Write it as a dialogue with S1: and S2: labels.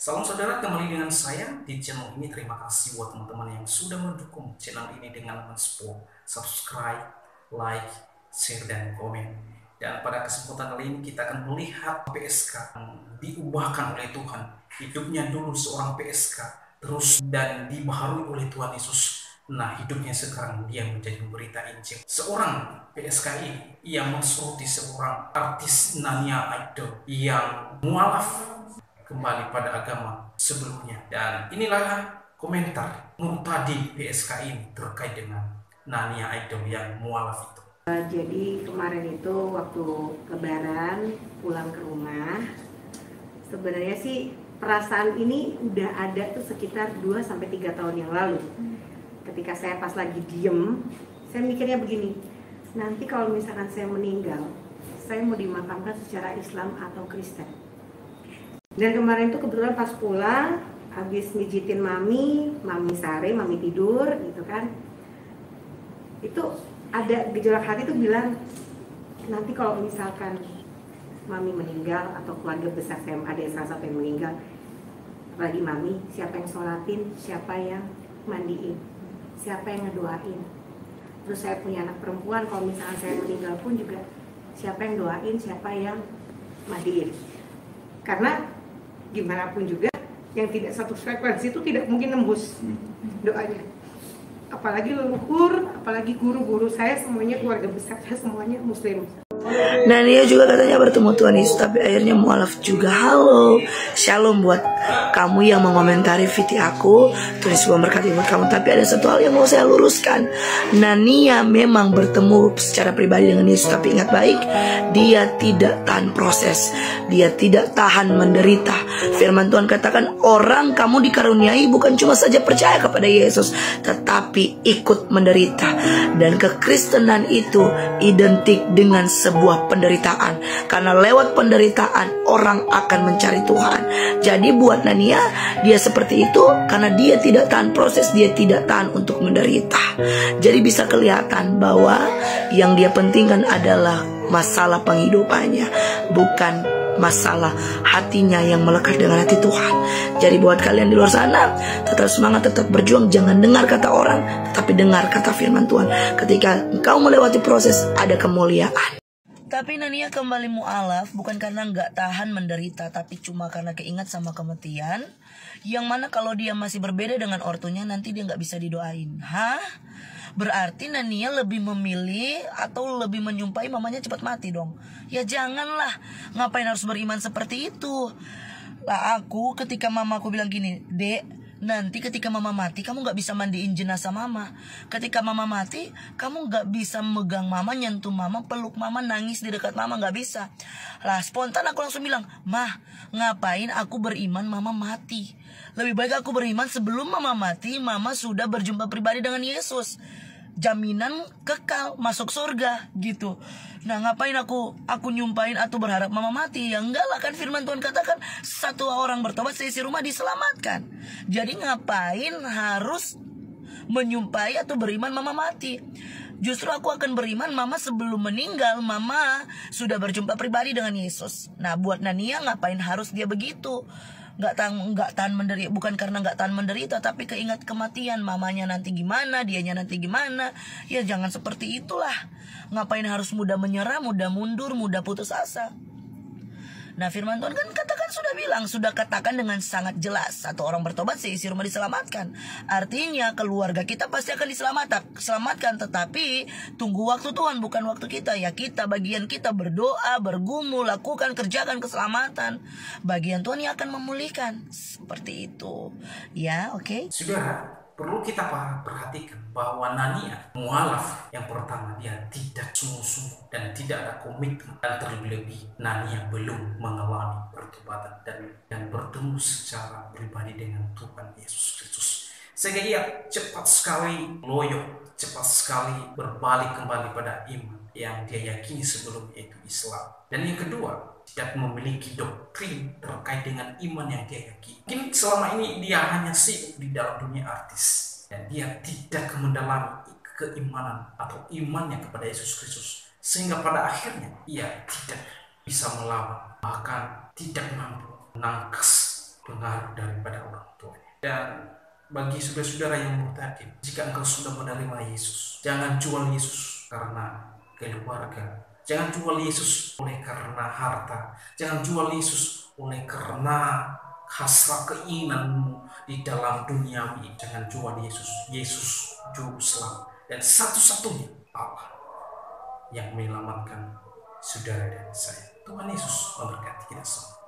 S1: Salam saudara, kembali dengan saya di channel ini. Terima kasih buat teman-teman yang sudah mendukung channel ini dengan men-support, subscribe, like, share, dan komen. Dan pada kesempatan kali ini kita akan melihat PSK yang diubahkan oleh Tuhan. Hidupnya dulu seorang PSK, terus dan dibaharui oleh Tuhan Yesus. Nah, hidupnya sekarang dia menjadi berita Injil. Seorang PSKI yang mensuruti seorang artis Nania Idol yang mualaf kembali pada agama sebelumnya. Dan inilah komentar Murtadi PSK ini terkait dengan Nania Idol yang mualaf itu.
S2: Jadi kemarin itu waktu lebaran pulang ke rumah, sebenarnya sih perasaan ini udah ada tuh sekitar 2-3 tahun yang lalu. Ketika saya pas lagi diem, saya mikirnya begini, nanti kalau misalkan saya meninggal, saya mau dimakamkan secara Islam atau Kristen. Dan kemarin tuh kebetulan pas pulang, habis mijitin mami sare, mami tidur gitu kan, itu ada gejolak hati tuh bilang, nanti kalau misalkan mami meninggal atau keluarga besar saya ada salah satu yang meninggal, apalagi mami, siapa yang sholatin, siapa yang mandiin, siapa yang ngedoain. Terus saya punya anak perempuan, kalau misalkan saya meninggal pun juga siapa yang doain, siapa yang mandiin. Karena gimana pun juga yang tidak satu frekuensi itu tidak mungkin nembus doanya. Apalagi leluhur, apalagi guru-guru saya semuanya, keluarga besar saya semuanya muslim.
S3: Dan dia juga katanya bertemu Tuhan Yesus, tapi akhirnya mualaf juga. Halo, shalom buat kamu yang mengomentari video aku. Tuhan Yesus memberkati buat kamu. Tapi ada satu hal yang mau saya luruskan. Nania memang bertemu secara pribadi dengan Yesus, tapi ingat baik, dia tidak tahan proses, dia tidak tahan menderita. Firman Tuhan katakan, orang kamu dikaruniai bukan cuma saja percaya kepada Yesus, tetapi ikut menderita. Dan kekristenan itu identik dengan sebuah penderitaan, karena lewat penderitaan orang akan mencari Tuhan. Jadi buat Nania, dia seperti itu karena dia tidak tahan proses, dia tidak tahan untuk menderita. Jadi bisa kelihatan bahwa yang dia pentingkan adalah masalah penghidupannya, bukan masalah hatinya yang melekat dengan hati Tuhan. Jadi buat kalian di luar sana, tetap semangat, tetap berjuang. Jangan dengar kata orang, tetapi dengar kata firman Tuhan. Ketika engkau melewati proses, ada kemuliaan. Tapi Nania kembali mualaf bukan karena nggak tahan menderita, tapi cuma karena keingat sama kematian. Yang mana kalau dia masih berbeda dengan ortunya, nanti dia nggak bisa didoain. Hah? Berarti Nania lebih memilih atau lebih menyumpahi mamanya cepat mati dong. Ya janganlah, ngapain harus beriman seperti itu. Lah aku ketika mamaku bilang gini, Dek, nanti ketika mama mati kamu gak bisa mandiin jenazah mama. Ketika mama mati kamu gak bisa megang mama, nyentuh mama, peluk mama, nangis di dekat mama, gak bisa. Lah spontan aku langsung bilang, Mah, ngapain aku beriman mama mati? Lebih baik aku beriman sebelum mama mati, mama sudah berjumpa pribadi dengan Yesus. Jaminan kekal masuk surga gitu. Nah ngapain aku nyumpain atau berharap mama mati? Ya enggak lah, kan firman Tuhan katakan satu orang bertobat seisi rumah diselamatkan. Jadi ngapain harus menyumpai atau beriman mama mati? Justru aku akan beriman mama sebelum meninggal, mama sudah berjumpa pribadi dengan Yesus. Nah buat Nania ngapain harus dia begitu? Nggak tahan menderita, bukan karena nggak tahan menderita, tapi keingat kematian, mamanya nanti gimana, dianya nanti gimana. Ya jangan seperti itulah. Ngapain harus mudah menyerah, mudah mundur, mudah putus asa. Nah firman Tuhan kan katakan sudah katakan dengan sangat jelas, satu orang bertobat seisi rumah diselamatkan. Artinya keluarga kita pasti akan diselamatkan, tetapi tunggu waktu Tuhan, bukan waktu kita. Ya bagian kita berdoa, bergumul, lakukan, kerjakan keselamatan. Bagian Tuhan yang akan memulihkan. Seperti itu. Ya, oke.
S1: Saudara, perlu kita perhatikan bahwa Nania mualaf yang pertama, dia tidak sungguh-sungguh dan tidak ada komitmen, dan terlebih Nania belum mengalami pertobatan dan bertemu secara pribadi dengan Tuhan Yesus Kristus. Sehingga ia cepat sekali loyo, cepat sekali berbalik kembali pada iman yang dia yakini sebelumnya, itu Islam. Dan yang kedua, tidak memiliki doktrin terkait dengan iman yang dia yakini. Mungkin selama ini dia hanya sibuk di dalam dunia artis, dan dia tidak mendalami keimanan atau imannya kepada Yesus Kristus, sehingga pada akhirnya ia tidak bisa melawan, bahkan tidak mampu menangkas pengaruh daripada orang tuanya. Dan bagi saudara-saudara yang murtadin, jika engkau sudah menerima Yesus, jangan jual Yesus karena keluarga, jangan jual Yesus oleh karena harta, jangan jual Yesus oleh karena hasrat keinginanmu di dalam duniawi. Jangan jual Yesus. Yesus juru selamat dan satu-satunya Allah yang menyelamatkan saudara dan saya. Tuhan Yesus memberkati kita semua.